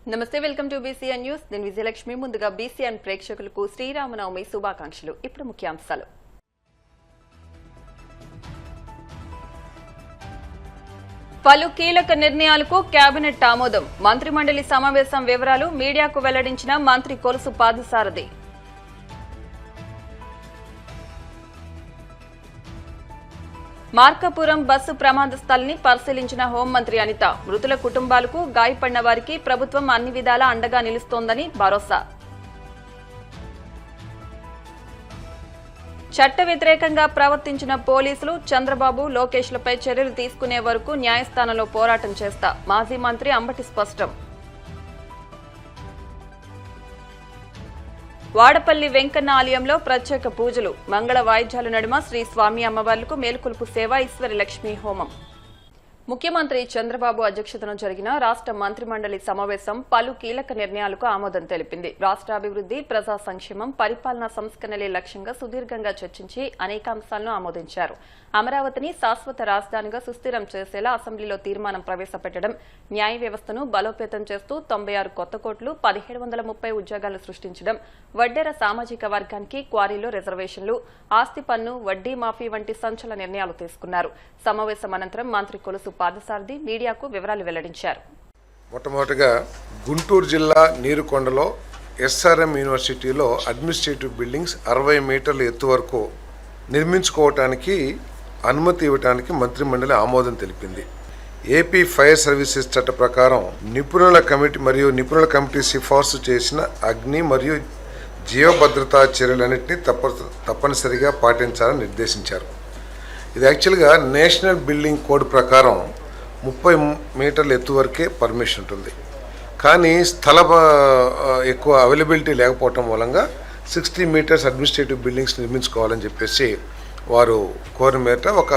నమస్తే, welcome to BCN news. నేను విజయలక్ష్మి. ముందుగా బీసీఎన్ ప్రేక్షకులకు శ్రీరామనవమి శుభాకాంక్షలు. ఇప్పుడు ముఖ్యాంశాలు. పలు కీలక నిర్ణయాలకు కేబినెట్ ఆమోదం. మంత్రిమండలి సమావేశం వివరాలు మీడియాకు వెల్లడించిన మంత్రి కొలుసు పార్థసారథి. మార్కాపురం బస్సు ప్రమాద స్థలిని పరిశీలించిన హోంమంత్రి అనిత. మృతుల కుటుంబాలకు గాయపడిన వారికి ప్రభుత్వం అన్ని విధాలా అండగా నిలుస్తోందని భరోసా. చట్ట వ్యతిరేకంగా ప్రవర్తించిన పోలీసులు చంద్రబాబు, లోకేష్లపై చర్యలు తీసుకునే వరకు న్యాయస్థానంలో పోరాటం చేస్తా. మాజీ మంత్రి అంబటి స్పష్టం. వాడపల్లి వెంకన్న ఆలయంలో ప్రత్యేక పూజలు. మంగళ వాయిద్యాల నడుమ శ్రీ స్వామి అమ్మవార్లకు మేలుకొలుపు సేవ, ఈశ్వరి లక్ష్మీ హోమం. ముఖ్యమంత్రి చంద్రబాబు అధ్యక్షతన జరిగిన రాష్ట్ర మంత్రిమండలి సమావేశం పలు కీలక నిర్ణయాలకు ఆమోదం తెలిపింది. రాష్ట్రాభివృద్ది, ప్రజా సంక్షేమం, పరిపాలనా సంస్కరణలే లక్ష్యంగా సుదీర్ఘంగా చర్చించి అనేక అంశాలను ఆమోదించారు. అమరావతిని శాశ్వత రాజధానిగా సుస్థిరం చేసేలా అసెంబ్లీలో తీర్మానం ప్రవేశపెట్టడం, న్యాయ వ్యవస్థను బలోపేతం చేస్తూ 96 కొత్త కోట్లు, 1730 ఉద్యోగాలు సృష్టించడం, వడ్డెర సామాజిక వర్గానికి క్వారీలో రిజర్వేషన్లు, ఆస్తి పన్ను, వడ్డీ మాఫీ వంటి సంచలన నిర్ణయాలు తీసుకున్నారు. సమావేశం అనంతరం మంత్రి కొలుసు పార్థసారథి మీడియాకు వివరాలు వెల్లడించారు. మొట్టమొదటిగా గుంటూరు జిల్లా నీరుకొండలో ఎస్ఆర్ఎం యూనివర్సిటీలో అడ్మినిస్ట్రేటివ్ బిల్డింగ్స్ 60 మీటర్ల ఎత్తు వరకు నిర్మించుకోవటానికి అనుమతి ఇవ్వడానికి మంత్రిమండలి ఆమోదం తెలిపింది. ఏపీ ఫైర్ సర్వీసెస్ చట్ట ప్రకారం నిపుణుల కమిటీ సిఫార్సు చేసిన అగ్ని మరియు జీవభద్రతా చర్యలన్నింటినీ తప్పనిసరిగా పాటించాలని నిర్దేశించారు. ఇది యాక్చువల్గా నేషనల్ బిల్డింగ్ కోడ్ ప్రకారం 30 మీటర్ల ఎత్తు వరకే పర్మిషన్ ఉంటుంది. కానీ ఎక్కువ అవైలబిలిటీ లేకపోవటం మూలంగా 60 మీటర్స్ అడ్మినిస్ట్రేటివ్ బిల్డింగ్స్ నిర్మించుకోవాలని చెప్పేసి వారు కోరిన మేర ఒక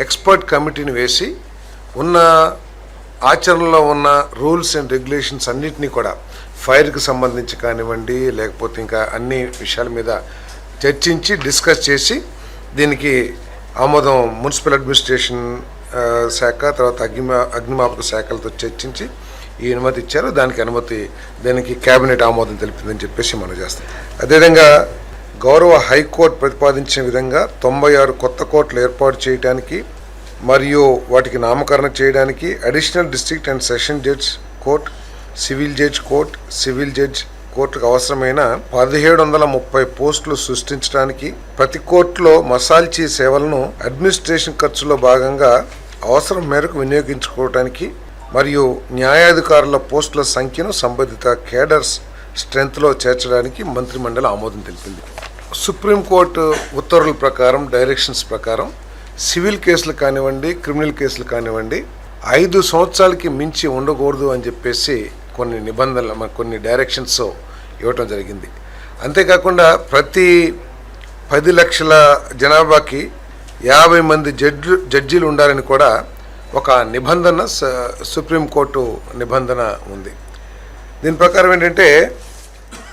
ఎక్స్పర్ట్ కమిటీని వేసి ఉన్న ఆచరణలో ఉన్న రూల్స్ అండ్ రెగ్యులేషన్స్ అన్నింటినీ కూడా ఫైర్కి సంబంధించి కానివ్వండి, లేకపోతే ఇంకా అన్ని విషయాల మీద చర్చించి డిస్కస్ చేసి దీనికి ఆమోదం మున్సిపల్ అడ్మినిస్ట్రేషన్ శాఖ, తర్వాత అగ్నిమాపక శాఖలతో చర్చించి ఈ అనుమతి ఇచ్చారు. దానికి కేబినెట్ ఆమోదం తెలిపిందని చెప్పేసి మనం చేస్తాం. అదేవిధంగా గౌరవ హైకోర్టు ప్రతిపాదించిన విధంగా 96 కొత్త కోర్టులు ఏర్పాటు చేయడానికి మరియు వాటికి నామకరణ చేయడానికి additional district and session judge court, civil judge court, civil judge కోర్టుకు అవసరమైన 1730 పోస్టులు సృష్టించడానికి, ప్రతి కోర్టులో మసాల్చీ సేవలను అడ్మినిస్ట్రేషన్ ఖర్చులో భాగంగా అవసరం మేరకు వినియోగించుకోవడానికి మరియు న్యాయాధికారుల పోస్టుల సంఖ్యను సంబంధిత కేడర్స్ స్ట్రెంత్లో చేర్చడానికి మంత్రిమండలి ఆమోదం తెలిపింది. సుప్రీంకోర్టు ఉత్తర్వుల ప్రకారం, డైరెక్షన్స్ ప్రకారం సివిల్ కేసులు కానివ్వండి, క్రిమినల్ కేసులు కానివ్వండి 5 సంవత్సరాలకి మించి ఉండకూడదు అని చెప్పేసి కొన్ని నిబంధనలు, కొన్ని డైరెక్షన్స్ ఇవ్వటం జరిగింది. అంతేకాకుండా ప్రతి 10 లక్షల జనాభాకి 50 మంది జడ్జీలు ఉండాలని కూడా ఒక నిబంధన సుప్రీంకోర్టు నిబంధన ఉంది. దీని ప్రకారం ఏంటంటే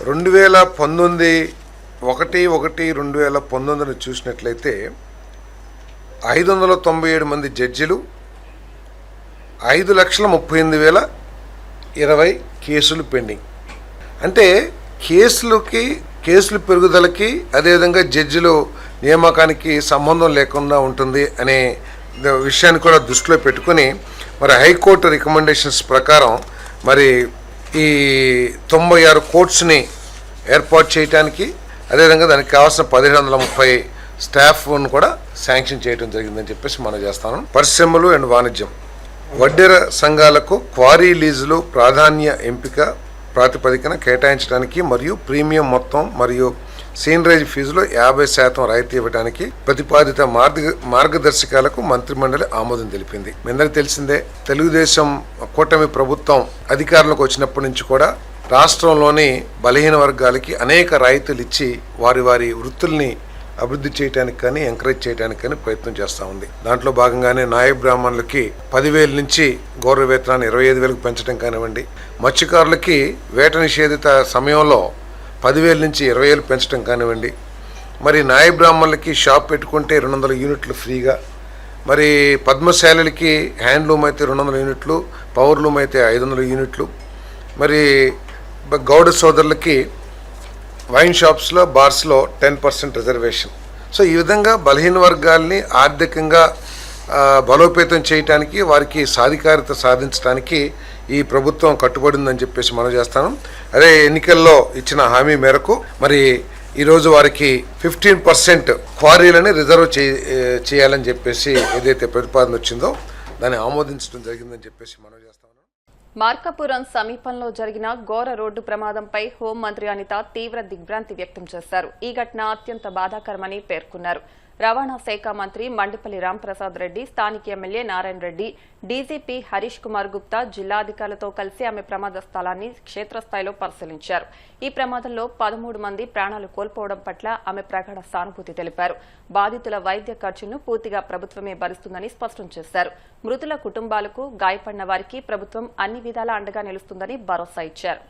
2019 చూసినట్లయితే 597 మంది జడ్జిలు, 5,38,020 కేసులు పెండింగ్. అంటే కేసులు పెరుగుదలకి, అదేవిధంగా జడ్జిలు నియామకానికి సంబంధం లేకుండా ఉంటుంది అనే విషయాన్ని కూడా దృష్టిలో పెట్టుకుని మరి హైకోర్టు రికమెండేషన్స్ ప్రకారం మరి ఈ 96 కోర్ట్స్ని ఏర్పాటు చేయడానికి, అదేవిధంగా దానికి కావాల్సిన 1730 స్టాఫ్ను కూడా శాంక్షన్ చేయడం జరిగిందని చెప్పేసి మనం చేస్తాను. పరిశ్రమలు అండ్ వాణిజ్యం, వడ్డెర సంఘాలకు క్వారీ లీజులు ప్రాధాన్య ఎంపిక ప్రాతిపదికన కేటాయించడానికి మరియు ప్రీమియం మొత్తం మరియు సీనరేజ్ ఫీజులో 50% రాయితీ ఇవ్వడానికి ప్రతిపాదిత మార్గదర్శకాలకు మంత్రిమండలి ఆమోదం తెలిపింది. మీ అందరికీ తెలిసిందే, తెలుగుదేశం కూటమి ప్రభుత్వం అధికారంలోకి వచ్చినప్పటి నుంచి కూడా రాష్ట్రంలోని బలహీన వర్గాలకి అనేక రాయితీలు ఇచ్చి వారి వృత్తుల్ని అభివృద్ధి చేయడానికి కానీ, ఎంకరేజ్ చేయడానికి కానీ ప్రయత్నం చేస్తూ ఉంది. దాంట్లో భాగంగానే నాయ బ్రాహ్మణులకి 10,000 నుంచి గౌరవ వేతనాన్ని 25,000కు పెంచడం కానివ్వండి, మత్స్యకారులకి వేట నిషేధిత సమయంలో 10,000 నుంచి 20,000 పెంచడం కానివ్వండి, మరి నాయ బ్రాహ్మణులకి షాప్ పెట్టుకుంటే 200 యూనిట్లు ఫ్రీగా, మరి పద్మశాలలకి హ్యాండ్లూమ్ అయితే 200 యూనిట్లు, పవర్లూమ్ అయితే 500 యూనిట్లు, మరి గౌడ సోదరులకి వైన్ షాప్స్లో బార్స్లో 10% రిజర్వేషన్. సో ఈ విధంగా బలహీన వర్గాల్ని ఆర్థికంగా బలోపేతం చేయడానికి, వారికి సాధికారత సాధించడానికి ఈ ప్రభుత్వం కట్టుబడిందని చెప్పేసి మనం చేస్తాను. అదే ఎన్నికల్లో ఇచ్చిన హామీ మేరకు మరి ఈరోజు వారికి 15% క్వారీలని రిజర్వ్ చేయాలని చెప్పేసి ఏదైతే ప్రతిపాదన వచ్చిందో దాన్ని ఆమోదించడం జరిగిందని చెప్పేసి మనం చేస్తాం. మార్కాపురం సమీపంలో జరిగిన ఘోర రోడ్డు ప్రమాదంపై హోంమంత్రి అనిత తీవ్ర దిగ్భ్రాంతి వ్యక్తం చేశారు. ఈ ఘటన అత్యంత బాధాకరమని పేర్కొన్నారు. రవాణా శాఖ మంత్రి మండిపల్లి రాంప్రసాద్ రెడ్డి, స్థానిక ఎమ్మెల్యే నారాయణ రెడ్డి, డీజీపీ హరీష్ కుమార్ గుప్తా జిల్లాధికారులతో కలిసి ఆమె ప్రమాద స్థలాన్ని క్షేత్రస్థాయిలో పరిశీలించారు. ఈ ప్రమాదంలో 13 మంది ప్రాణాలు కోల్పోవడం పట్ల ఆమె ప్రగాఢ సానుభూతి తెలిపారు. బాధితుల వైద్య ఖర్చును పూర్తిగా ప్రభుత్వమే భరిస్తుందని స్పష్టం చేశారు. మృతుల కుటుంబాలకు, గాయపడిన వారికి ప్రభుత్వం అన్ని విధాలా అండగా నిలుస్తుందని భరోసా ఇచ్చారు.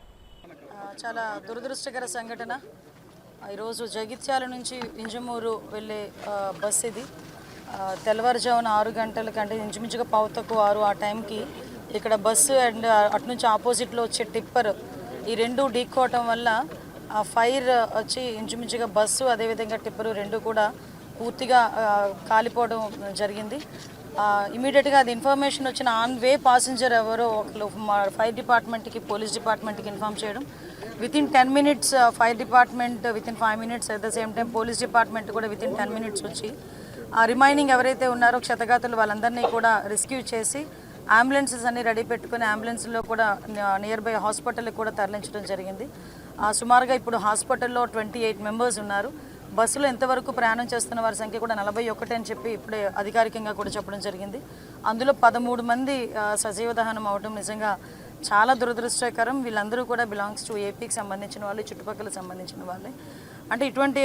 చాలా దురదృష్టకర సంఘటన. ఈరోజు జగిత్యాల నుంచి వింజమూరు వెళ్ళే బస్ ఇది. తెల్లవారుజామున 6 గంటల కంటే ఇంచుమించుగా 5:15 ఆ టైంకి ఇక్కడ బస్సు అండ్ అటు నుంచి ఆపోజిట్లో వచ్చే టిప్పర్ ఈ రెండు ఢీక్కోవటం వల్ల ఫైర్ వచ్చి ఇంచుమించుగా బస్సు అదేవిధంగా టిప్పరు రెండు కూడా పూర్తిగా కాలిపోవడం జరిగింది. ఇమీడియట్గా అది ఇన్ఫర్మేషన్ వచ్చిన ఆన్ వే పాసెంజర్ ఎవరో ఒకరు ఫైర్ డిపార్ట్మెంట్కి, పోలీస్ డిపార్ట్మెంట్కి ఇన్ఫార్మ్ చేయడం. Within 10 minutes fire department, within 5 minutes at the same time police department కూడా వితిన్ 10 minutes వచ్చి ఆ రిమైనింగ్ ఎవరైతే ఉన్నారో క్షతగాతులు వాళ్ళందరినీ కూడా రెస్క్యూ చేసి అంబులెన్సెస్ అన్ని రెడీ పెట్టుకుని అంబులెన్స్లో కూడా నియర్ బై హాస్పిటల్కి కూడా తరలించడం జరిగింది. సుమారుగా ఇప్పుడు హాస్పిటల్లో 28 members ఉన్నారు. బస్సులో ఎంతవరకు ప్రయాణం చేస్తున్న వారి సంఖ్య కూడా 41 అని చెప్పి ఇప్పుడే అధికారికంగా కూడా చెప్పడం జరిగింది. అందులో 13 మంది సజీవ దహనం అవడం నిజంగా చాలా దురదృష్టకరం. వీళ్ళందరూ కూడా బిలాంగ్స్ టు ఏపీకి సంబంధించిన వాళ్ళు, చుట్టుపక్కల సంబంధించిన వాళ్ళే. అంటే ఇటువంటి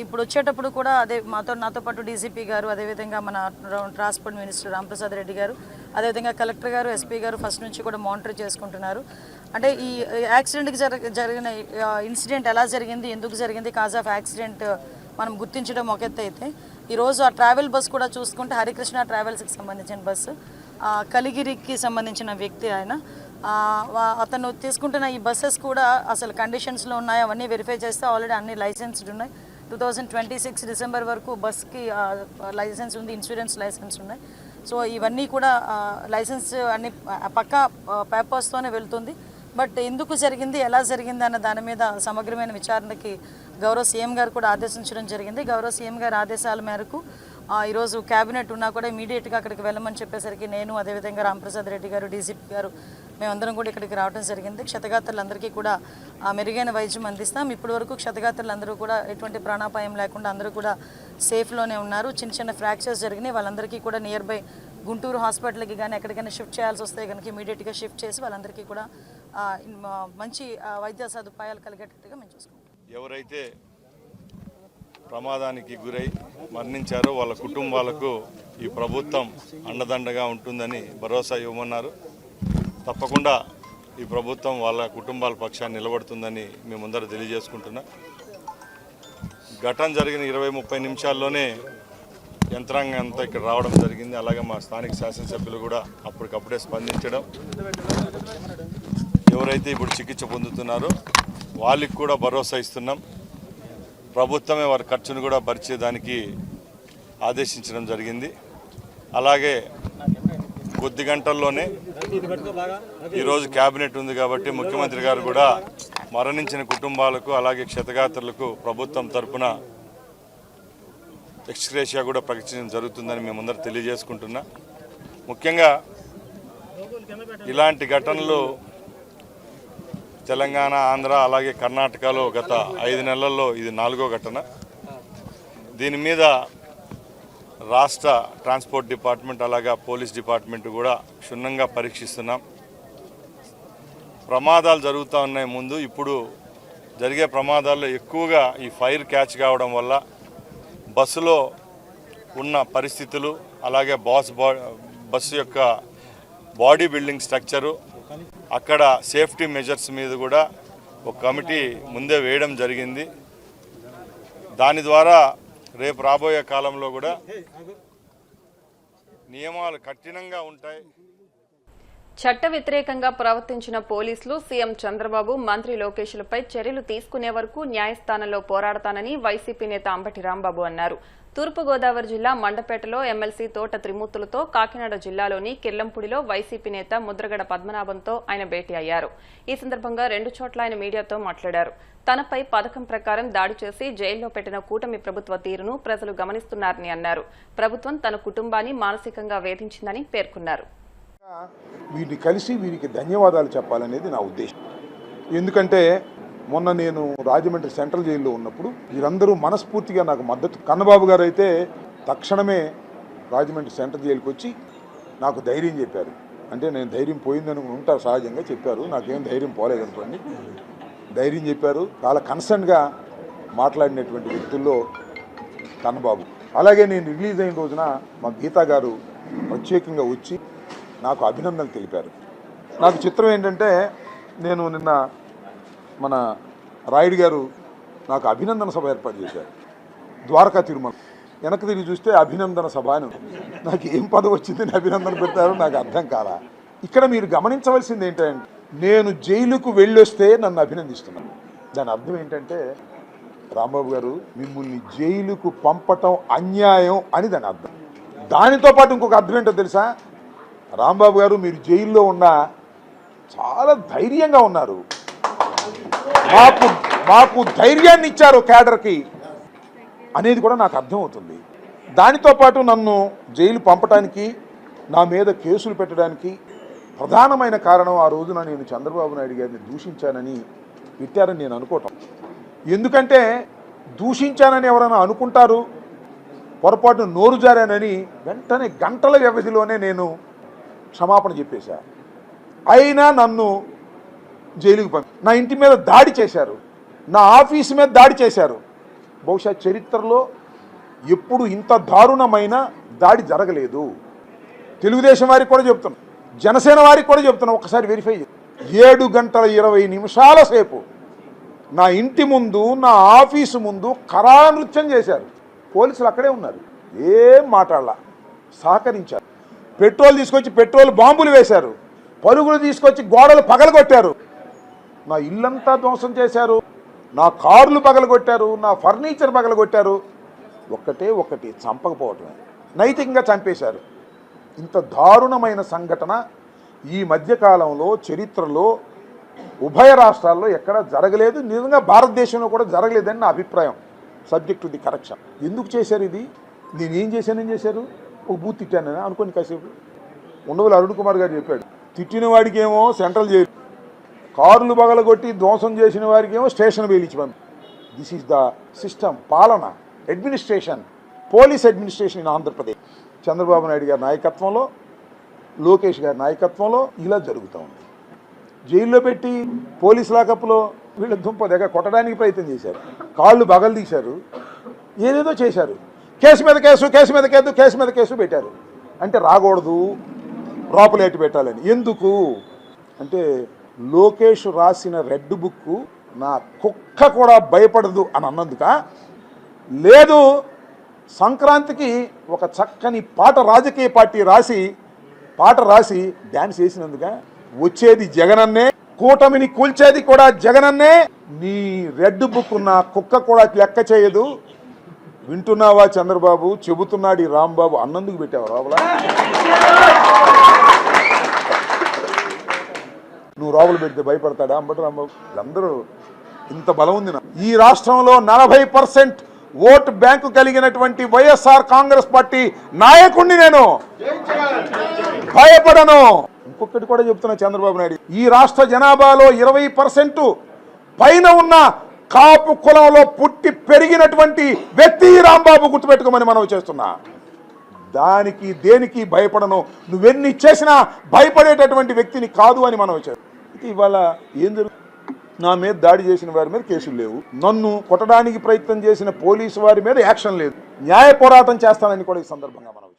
ఇప్పుడు వచ్చేటప్పుడు కూడా అదే నాతో పాటు డీజీపీ గారు, అదేవిధంగా మన ట్రాన్స్పోర్ట్ మినిస్టర్ రాంప్రసాద్ రెడ్డి గారు, అదేవిధంగా కలెక్టర్ గారు, ఎస్పీ గారు ఫస్ట్ నుంచి కూడా మానిటర్ చేసుకుంటున్నారు. అంటే ఈ యాక్సిడెంట్కి జరిగిన ఇన్సిడెంట్ ఎలా జరిగింది, ఎందుకు జరిగింది, కాజ్ ఆఫ్ యాక్సిడెంట్ మనం గుర్తించడం ఒక ఎత్తు అయితే, ఈరోజు ఆ ట్రావెల్ బస్ కూడా చూసుకుంటే హరికృష్ణ ట్రావెల్స్కి సంబంధించిన బస్సు, కలిగిరికి సంబంధించిన వ్యక్తి ఆయన. అతను తీసుకుంటున్న ఈ బస్సెస్ కూడా అసలు కండిషన్స్లో ఉన్నాయి, అవన్నీ వెరిఫై చేస్తే ఆల్రెడీ అన్ని లైసెన్స్డ్ ఉన్నాయి. 2026 డిసెంబర్ వరకు బస్కి లైసెన్స్ ఉంది, ఇన్సూరెన్స్ లైసెన్స్ ఉన్నాయి. సో ఇవన్నీ కూడా లైసెన్స్ అన్ని పక్కా పేపర్స్తోనే వెళ్తుంది. బట్ ఎందుకు జరిగింది, ఎలా జరిగింది అన్న దాని మీద సమగ్రమైన విచారణకి గౌరవ సీఎం గారు కూడా ఆదేశించడం జరిగింది. గౌరవ సీఎం గారి ఆదేశాల మేరకు ఈరోజు క్యాబినెట్ ఉన్నా కూడా ఇమీడియట్గా అక్కడికి వెళ్ళమని చెప్పేసరికి నేను, అదేవిధంగా రాంప్రసాద్ రెడ్డి గారు, డీజీపీ గారు మేమందరం కూడా ఇక్కడికి రావడం జరిగింది. క్షతగాత్రులందరికీ కూడా మెరుగైన వైద్యం అందిస్తాం. ఇప్పటి వరకు క్షతగాత్రులందరూ కూడా ఎటువంటి ప్రాణాపాయం లేకుండా అందరూ కూడా సేఫ్లోనే ఉన్నారు. చిన్న చిన్న ఫ్రాక్చర్స్ జరిగినాయి. వాళ్ళందరికీ కూడా నియర్ బై గుంటూరు హాస్పిటల్కి కానీ ఎక్కడికైనా షిఫ్ట్ చేయాల్సి వస్తే కనుక ఇమీడియట్గా షిఫ్ట్ చేసి వాళ్ళందరికీ కూడా మంచి వైద్య సదుపాయాలు కలిగేటట్టుగా మేము చూసుకుంటాం. ఎవరైతే ప్రమాదానికి గురై మరణించారో వాళ్ళ కుటుంబాలకు ఈ ప్రభుత్వం అండదండగా ఉంటుందని భరోసా ఇవ్వమన్నారు. తప్పకుండా ఈ ప్రభుత్వం వాళ్ళ కుటుంబాల పక్షాన్ని నిలబడుతుందని మేమందరూ తెలియజేసుకుంటున్నాం. ఘటన జరిగిన 20-30 నిమిషాల్లోనే యంత్రాంగం అంతా ఇక్కడ రావడం జరిగింది. అలాగే మా స్థానిక శాసనసభ్యులు కూడా అప్పటికప్పుడే స్పందించడం, ఎవరైతే ఇప్పుడు చికిత్స పొందుతున్నారో వాళ్ళకి కూడా భరోసా ఇస్తున్నాం. ప్రభుత్వమే వారి ఖర్చును కూడా భరించేదానికి ఆదేశించడం జరిగింది. అలాగే కొద్ది గంటల్లోనే ఈరోజు క్యాబినెట్ ఉంది కాబట్టి ముఖ్యమంత్రి గారు కూడా మరణించిన కుటుంబాలకు అలాగే క్షతగాత్రులకు ప్రభుత్వం తరఫున ఎక్స్గ్రేషియా కూడా ప్రకటించడం జరుగుతుందని మేమందరూ తెలియజేసుకుంటున్నా. ముఖ్యంగా ఇలాంటి ఘటనలు తెలంగాణ, ఆంధ్ర అలాగే కర్ణాటకలో గత 5 నెలల్లో ఇది 4వ ఘటన. దీని మీద రాష్ట్ర ట్రాన్స్పోర్ట్ డిపార్ట్మెంట్ అలాగే పోలీస్ డిపార్ట్మెంట్ కూడా క్షుణ్ణంగా పరీక్షిస్తున్నాం. ప్రమాదాలు జరుగుతూ ఉన్నాయి ముందు, ఇప్పుడు జరిగే ప్రమాదాల్లో ఎక్కువగా ఈ ఫైర్ క్యాచ్ కావడం వల్ల బస్సులో ఉన్న పరిస్థితులు అలాగే బస్సు యొక్క బాడీ బిల్డింగ్ స్ట్రక్చరు, అక్కడ సేఫ్టీ మెజర్స్ మీద కూడా ఒక కమిటీ ముందే వేయడం జరిగింది. దాని ద్వారా రేపు రాబోయే కాలంలో కూడా నియమాలు కఠినంగా ఉంటాయి. చట్ట వ్యతిరేకంగా ప్రవర్తించిన పోలీసులు సీఎం చంద్రబాబు మంత్రి లోకేష్లపై చర్యలు తీసుకునే వరకు న్యాయస్థానంలో పోరాడతానని వైసీపీ నేత అంబటి రాంబాబు అన్నారు. తూర్పుగోదావరి జిల్లా మండపేటలో ఎమ్మెల్సీ తోట త్రిమూర్తులతో, కాకినాడ జిల్లాలోని కిర్లంపూడిలో వైసీపీ నేత ముద్రగడ పద్మనాభంతో ఆయన భేటీ అయ్యారు. ఈ సందర్భంగా 2 చోట్ల ఆయన మీడియాతో మాట్లాడారు. తనపై పథకం ప్రకారం దాడి చేసి జైల్లో పెట్టిన కూటమి ప్రభుత్వ తీరును ప్రజలు గమనిస్తున్నారని అన్నారు. ప్రభుత్వం తన కుటుంబాన్ని మానసికంగా వేధించిందని పేర్కొన్నారు. వీరిని కలిసి వీరికి ధన్యవాదాలు చెప్పాలనేది నా ఉద్దేశం. ఎందుకంటే మొన్న నేను రాజమండ్రి సెంట్రల్ జైల్లో ఉన్నప్పుడు వీరందరూ మనస్ఫూర్తిగా నాకు మద్దతు. కన్నబాబు గారు అయితే తక్షణమే రాజమండ్రి సెంట్రల్ జైలుకి వచ్చి నాకు ధైర్యం చెప్పారు. అంటే నేను ధైర్యం పోయిందని ఉంటారు, సహజంగా చెప్పారు. నాకేం ధైర్యం పోలేదనుకోండి, ధైర్యం చెప్పారు. చాలా కన్సర్న్గా మాట్లాడినటువంటి వ్యక్తుల్లో కన్నబాబు. అలాగే నేను రిలీజ్ అయిన రోజున మా గీతా గారు ప్రత్యేకంగా వచ్చి నాకు అభినందనలు తెలిపారు. నాకు చిత్రం ఏంటంటే, నేను నిన్న మన రాయుడు గారు నాకు అభినందన సభ ఏర్పాటు చేశారు ద్వారకా తిరుమల. వెనక్కి తిరిగి చూస్తే అభినందన సభ అని నాకు ఏం పదవి వచ్చిందని అభినందన పెడతారో నాకు అర్థం కాలా. ఇక్కడ మీరు గమనించవలసింది ఏంటంటే, నేను జైలుకు వెళ్ళొస్తే నన్ను అభినందిస్తున్నాను. దాని అర్థం ఏంటంటే, రాంబాబు గారు మిమ్మల్ని జైలుకు పంపటం అన్యాయం అని దాని అర్థం. దానితో పాటు ఇంకొక అర్థం ఏంటో తెలుసా, రాంబాబు గారు మీరు జైల్లో ఉన్న చాలా ధైర్యంగా ఉన్నారు, మాకు ధైర్యాన్ని ఇచ్చారు క్యాడర్కి అనేది కూడా నాకు అర్థమవుతుంది. దానితో పాటు నన్ను జైలు పంపడానికి, నా మీద కేసులు పెట్టడానికి ప్రధానమైన కారణం ఆ రోజున నేను చంద్రబాబు నాయుడు గారిని దూషించానని పెట్టారని నేను అనుకోవటం. ఎందుకంటే దూషించానని ఎవరైనా అనుకుంటారు, పొరపాటున నోరు జారానని వెంటనే గంటల వ్యవధిలోనే నేను క్షమాపణ చెప్పేశా. అయినా నన్ను జైలుకి నా ఇంటి మీద దాడి చేశారు, నా ఆఫీసు మీద దాడి చేశారు. బహుశా చరిత్రలో ఎప్పుడు ఇంత దారుణమైన దాడి జరగలేదు. తెలుగుదేశం వారికి కూడా చెప్తున్నా, జనసేన వారికి కూడా చెప్తున్నా, ఒకసారి వెరిఫై 7 గంటల 20 నిమిషాల సేపు నా ఇంటి ముందు, నా ఆఫీసు ముందు కరానృత్యం చేశారు. పోలీసులు అక్కడే ఉన్నారు, ఏం మాట్లాడలా, సహకరించారు. పెట్రోల్ తీసుకొచ్చి పెట్రోల్ బాంబులు వేశారు, పరుగులు తీసుకొచ్చి గోడలు పగలగొట్టారు, నా ఇల్లంతా ధ్వంసం చేశారు, నా కార్లు పగలగొట్టారు, నా ఫర్నిచర్ పగలగొట్టారు. ఒకటి చంపకపోవటమే, నైతికంగా చంపేశారు. ఇంత దారుణమైన సంఘటన ఈ మధ్యకాలంలో చరిత్రలో ఉభయ రాష్ట్రాల్లో ఎక్కడ జరగలేదు, నిజంగా భారతదేశంలో కూడా జరగలేదని నా అభిప్రాయం. Subject to the correction. ఎందుకు చేశారు ఇది? నేనేం చేశానని చేశారు? ఒక బూత్ తిట్టానని అనుకోని కాసేపు. ఉండవల్లి అరుణ్ కుమార్ గారు చెప్పాడు, తిట్టిన వాడికి ఏమో సెంట్రల్ జైలు, కార్లు బగలగొట్టి ధ్వంసం చేసిన వారికి ఏమో స్టేషన్ వేలించి పంపి. దిస్ ఈజ్ ద సిస్టమ్, పాలన, administration, police administration in Andhra Pradesh. Chandrababu Naidu గారి నాయకత్వంలో, లోకేష్ గారి నాయకత్వంలో ఇలా జరుగుతూ ఉంది. జైల్లో పెట్టి పోలీస్ లాకప్లో వీళ్ళ దుంప దగ్గర కొట్టడానికి ప్రయత్నం చేశారు, కాళ్ళు బగలు తీశారు, ఏదేదో చేశారు. కేసు మీద కేసు, కేసు మీద కేసు, కేసు మీద కేసు పెట్టారు. అంటే రాకూడదు, రాపులేటి పెట్టాలని. ఎందుకు అంటే, లోకేష్ రాసిన రెడ్ బుక్ నా కుక్క కూడా భయపడదు అని అన్నందుక, లేదు సంక్రాంతికి ఒక చక్కని పాట రాజకీయ పార్టీ పాట రాసి డ్యాన్స్ చేసినందుక, వచ్చేది జగనన్నే, కూటమిని కూల్చేది కూడా జగనన్నే, నీ రెడ్ బుక్ నా కుక్క కూడా లెక్క చేయదు. వింటున్నావా చంద్రబాబు, చెబుతున్నాడు ఈ రాంబాబు అన్నందుకు పెట్టావు రావులా. నువ్వు రావులు పెడితే భయపడతాడా అంబటి రాంబాబు? వీళ్ళందరూ ఇంత బలం ఉంది. ఈ రాష్ట్రంలో 40% ఓటు బ్యాంకు కలిగినటువంటి వైఎస్ఆర్ కాంగ్రెస్ పార్టీ నాయకుడిని నేను, భయపడను. ఇంకొకటి కూడా చెప్తున్నా చంద్రబాబు నాయుడు, ఈ రాష్ట్ర జనాభాలో 20% పైన ఉన్న కాపు కులంలో పుట్టి పెరిగినటువంటి వ్యక్తి రాంబాబు, గుర్తుపెట్టుకోమని మనం చేస్తున్నా. దానికి దేనికి భయపడను, నువ్వెన్ని చేసినా భయపడేటటువంటి వ్యక్తిని కాదు అని మనం చేస్తాం. ఇవాళ ఏం జరుగుతుంది? నా మీద దాడి చేసిన వారి మీద కేసులు లేవు, నన్ను కొట్టడానికి ప్రయత్నం చేసిన పోలీసు వారి మీద యాక్షన్ లేదు. న్యాయ పోరాటం చేస్తానని కూడా ఈ సందర్భంగా మనం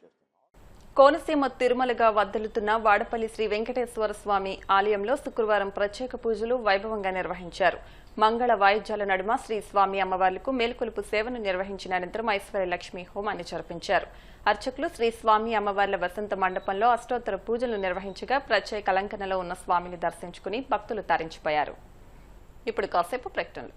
కోనసీమ తిరుమలగా వర్ధిల్లుతున్న వాడపల్లి శ్రీ వెంకటేశ్వర స్వామి ఆలయంలో శుక్రవారం ప్రత్యేక పూజలు వైభవంగా నిర్వహించారు. మంగళ వాయిద్యాల నడుమ శ్రీ స్వామి అమ్మవార్లకు మేల్కొలుపు సేవను నిర్వహించిన అనంతరం ఐశ్వర్య లక్ష్మి హోమాన్ని జరిపించారు. అర్చకులు శ్రీ స్వామి అమ్మవార్ల వసంత మండపంలో అష్టోత్తర పూజలు నిర్వహించగా ప్రత్యేక అలంకరణలో ఉన్న స్వామిని దర్శించుకుని భక్తులు తరించిపోయారు. ఇప్పుడు కాసేపు ప్రకటనలు.